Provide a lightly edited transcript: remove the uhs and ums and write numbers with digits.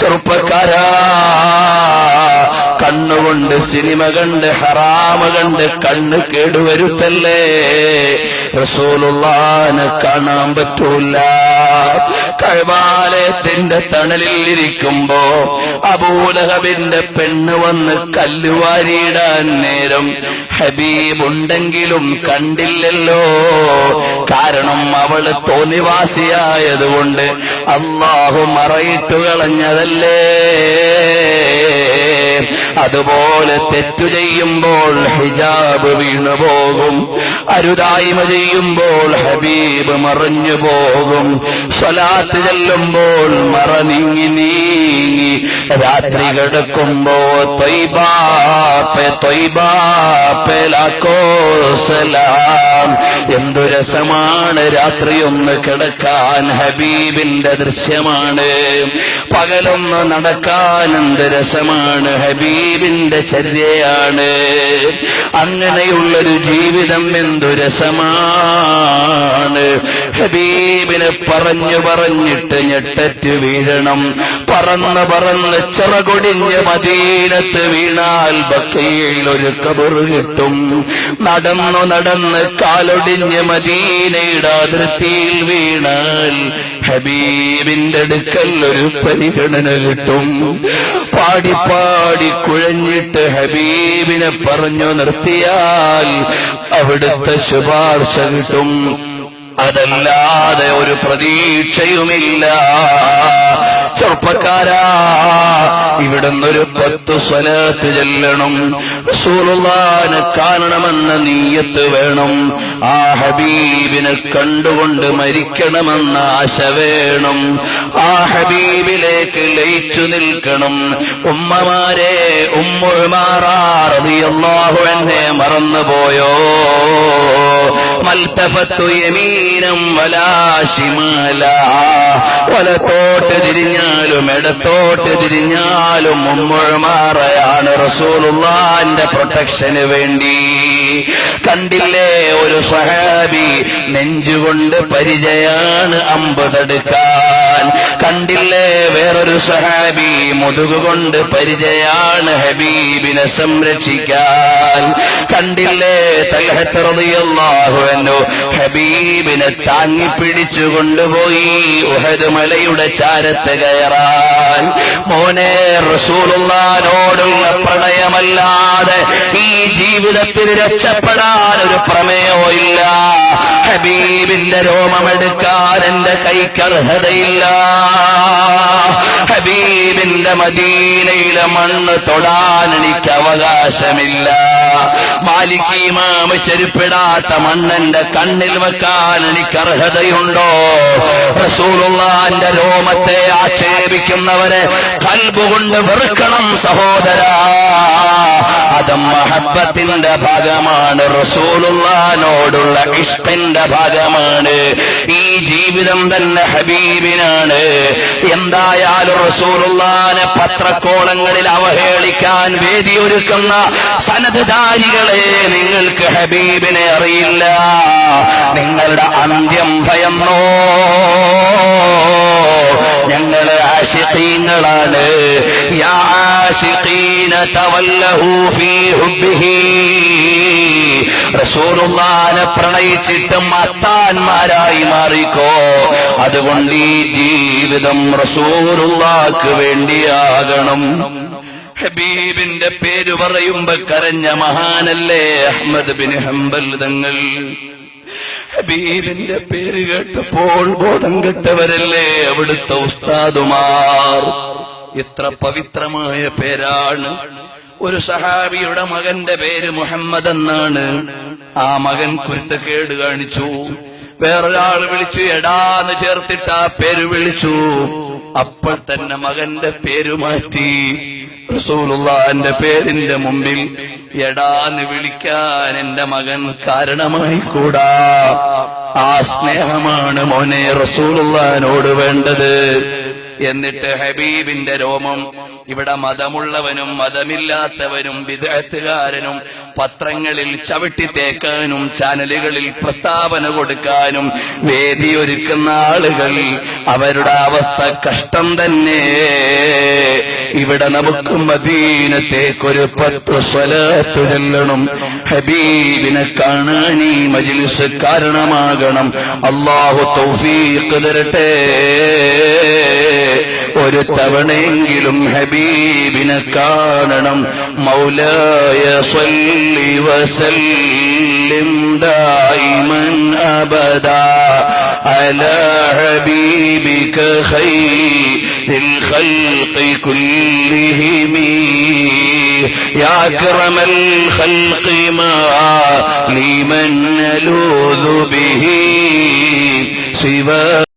ചെറുപ്പക്കാരാ, കണ്ണുകൊണ്ട് സിനിമ കണ്ട് ഹറാമ് കണ്ട് കണ്ണ് കേടുവരുത്തല്ലേ. റസൂലുള്ളാഹിനെ കാണാൻ പറ്റൂല. കഅബാലയത്തിന്റെ തണലിൽ ഇരിക്കുമ്പോ അബൂലഹബിന്റെ പെണ്ണ് വന്ന് കല്ലുവാരിയിടാൻ നേരം ഹബീബുണ്ടെങ്കിലും കണ്ടില്ലല്ലോ. കാരണം അവള് തോന്നിവാസിയായതുകൊണ്ട് അല്ലാഹു മറയിട്ടു കളഞ്ഞതല്ലേ. അതുപോലെ തെറ്റു ചെയ്യുമ്പോൾ ഹിജാബ് വീണുപോകും, അരുതായ്മ ചെയ്യുമ്പോൾ ഹബീബ് മറഞ്ഞു പോകും. സ്വലാത്ത് ചെല്ലുമ്പോൾ മറ നീങ്ങി നീങ്ങി രാത്രി കിടക്കുമ്പോ ത്വയ്ബാ പേ ലാഖോ സലാം. എന്തു രസമാണ് രാത്രിയൊന്ന് കിടക്കാൻ, ഹബീബിന്റെ ദൃശ്യമാണ്. പകലൊന്ന് നടക്കാൻ എന്ത് രസമാണ്, ഹബീബിന്റെ ചര്യയാണ്. അങ്ങനെയുള്ളൊരു ജീവിതം എന്തു രസമാണ്. ഹബീബിനെ പറഞ്ഞു പറഞ്ഞിട്ട് ഞെട്ടറ്റ് വീഴണം. പറന്ന് പറന്ന് ചിറകൊടിഞ്ഞ് മദീനത്ത് വീണാൽ ബഖീയിൽ ഒരു ഖബർ കിട്ടും. നടന്നു നടന്ന് കാലൊടിഞ്ഞ് മദീനയുടെ അതിർത്തിയിൽ വീണാൽ ഹബീബിന്റെ അടുക്കൽ ഒരു പരിഗണന കിട്ടും. പാടി പാടി കുഴഞ്ഞിട്ട് ഹബീബിനെ പറഞ്ഞു നിർത്തിയാൽ അവിടുത്തെ ശുപാർശ കിട്ടും. അതല്ലാതെ ഒരു പ്രതീക്ഷയുമില്ല. ചെറുപ്പക്കാരാ, ഇവിടുന്നൊരു 10 സ്വലാത്ത് ചെല്ലണം. റസൂലുള്ളാഹിനെ കാണണമെന്ന നീയത്ത് വേണം. ആ ഹബീബിനെ കണ്ടുകൊണ്ട് മരിക്കണമെന്ന ആശ വേണം. ആ ഹബീബിലേക്ക് ലയിച്ചു നിൽക്കണം. ഉമ്മമാരെ, ഉമ്മു ഉമാറ റളിയല്ലാഹു അൻഹയെ മറന്നുപോയോ? മൽതഫത്തു യമീനം വലാ ശിമാലാ. വലത്തോട്ട് തിരിഞ്ഞാലും ഇടത്തോട്ട് തിരിഞ്ഞാലും ഉമ്മു ഉമാറയാണ് റസൂലുള്ളാഹിന്റെ പ്രൊട്ടക്ഷന് വേണ്ടി. കണ്ടില്ലേ, ഒരു സ്വഹാബി നെഞ്ചുകൊണ്ട് പരിചയാണ് അമ്പ് തടുക്കാൻ. കണ്ടില്ലേ, വേറൊരു സ്വഹാബി മുതുകുകൊണ്ട് പരിചയാണ് ഹബീബിനെ സംരക്ഷിക്കാൻ. കണ്ടില്ലേ, തൽഹത്ത് റളിയല്ലാഹു അൻഹു ഹബീബിനെ താങ്ങി പിടിച്ചു കൊണ്ടുപോയി ഉഹദ് മലയുടെ ചാരത്ത് കയറാൻ. മോനെ, റസൂലുള്ളാഹിനോടുള്ള പ്രണയമല്ലാതെ ഈ ജീവിതത്തിൽ രക്ഷപ്പെടാൻ ഒരു പ്രമേയമോ ഇല്ല. ഹബീബിന്റെ രോമമെടുക്കാൻ എന്റെ കൈക്കർഹതയില്ല. ഹബീബിന്റെ മദീനയിലെ മണ്ണ് തൊടാൻ എനിക്ക് അവകാശമില്ല. മാലിക് ഇമാം ചെരുപ്പിടാത്ത മണ്ണെന്റെ കണ്ണിൽ വെക്കാൻ എനിക്ക് അർഹതയുണ്ടോ? റസൂലുള്ളാഹിന്റെ രോമത്തെ ആക്ഷേപിക്കുന്നവരെ ഖൽബ് കൊണ്ട് വെറുക്കണം സഹോദരാ. അത് മഹബ്ബത്തിന്റെ ഭാഗമാണ്, റസൂലുള്ളാഹിനോടുള്ള ഇഷ്കിന്റെ ഭാഗമാണ്. ഈ ജീവിതം തന്നെ ഹബീബിനാണ്. എന്തായാലും റസൂലുള്ളാഹിനെ പത്രക്കോളങ്ങളിൽ അവഹേളിക്കാൻ വേദിയൊരുക്കുന്ന സനദ്ധാരികളെ, നിങ്ങൾക്ക് ഹബീബിനെ അറിയില്ല. നിങ്ങളുടെ അന്ത്യം ഭയന്നോ? ഞങ്ങള് ആശിഖീങ്ങളാണ്. യാ ആശിഖീന തവല്ലഹു ഫീ ഹുബ്ബിഹി. റസൂലുള്ളാഹിനെ പ്രണയിച്ചിട്ട് മത്താന്മാരായി മാറിക്കോ. അതുകൊണ്ട് ഈ ജീവിതം റസൂലുള്ളാഹിക്ക് വേണ്ടിയാകണം. ഹബീബിന്റെ പേര് പറയുമ്പോ കരഞ്ഞ മഹാനല്ലേ അഹ്മദ് ബിൻ ഹംബൽ തങ്ങൾ. ഹബീബിന്റെ പേര് കേട്ടപ്പോൾ ബോധം കെട്ടവരല്ലേ അവിടുത്തെ ഉസ്താദുമാർ. എത്ര പവിത്രമായ പേരാണ്. ഒരു സഹാബിയുടെ മകന്റെ പേര് മുഹമ്മദ് എന്നാണ്. ആ മകൻ കുരുത്തക്കേട് കാണിച്ചു. വേറൊരാൾ വിളിച്ചു എടാന്ന് ചേർത്തിട്ട് ആ പേര് വിളിച്ചു. അപ്പോൾ തന്നെ മകന്റെ പേര് മാറ്റി. റസൂലുള്ളാഹിന്റെ പേരിന്റെ മുമ്പിൽ എടാന്ന് വിളിക്കാൻ എന്റെ മകൻ കാരണമായി കൂടാ. ആ സ്നേഹമാണ് മോനെ റസൂലുള്ളാഹിനോട് വേണ്ടത്. എന്നിട്ട് ഹബീബിന്റെ രോമം ഇവിടെ മതമുള്ളവനും മതമില്ലാത്തവനും ബിദ്അത്തുകാരനും പത്രങ്ങളിൽ ചവിട്ടി തേക്കാനും ചാനലുകളിൽ പ്രസ്താവന കൊടുക്കാനും വേദിയൊരുക്കുന്ന ആളുകൾ, അവരുടെ അവസ്ഥ കഷ്ടം തന്നെ. ഇവിടെ നമുക്ക് മദീനത്തേക്കൊരു 10 സ്വലാത്ത് ചൊല്ലണം. ഹബീബിനെ കാണാൻ ഈ മജ്ലിസ് കാരണമാകണം. അല്ലാഹു തൗഫീഖ് തരട്ടെ. ഒരു തവണയെങ്കിലും ഹബീബിനെ കാണണം. മൗലായ സ്വല്ലി വസല്ലിം ദായിമൻ അബദാ അലാ ഹബീബിക ഖൈറിൽ ഖൽഖി കുല്ലിഹിം യാ അക്രമൽ ഖൽഖി മാ ലിമൻ നലൂദു ബിഹി സിവാ